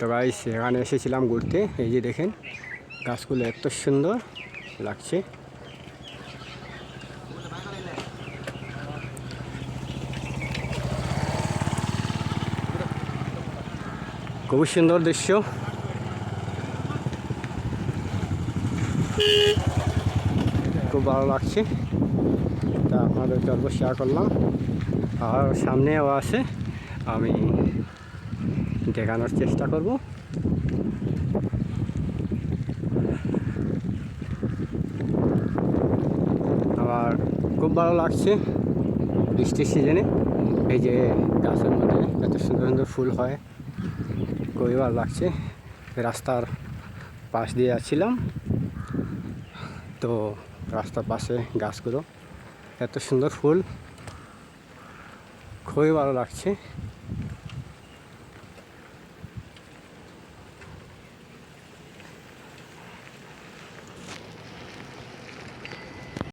তো গাইস এখানে এসেছিলাম ঘুরতে। এই যে দেখেন গাছগুলো এত সুন্দর লাগছে। খুবই সুন্দর দৃশ্য। খুব ভালো লাগছে, তা আপনাদেরকে অল্প শেয়ার করলাম। আর সামনেও আছে, আমি দেখানোর চেষ্টা করব। আমার খুব ভালো লাগছে বৃষ্টির সিজনে এই যে গাছের মধ্যে এত সুন্দর সুন্দর ফুল হয়, খুবই ভালো লাগছে। রাস্তার পাশ দিয়ে যাচ্ছিলাম, তো রাস্তার পাশে গাছগুলো এত সুন্দর ফুল, খুবই ভালো লাগছে।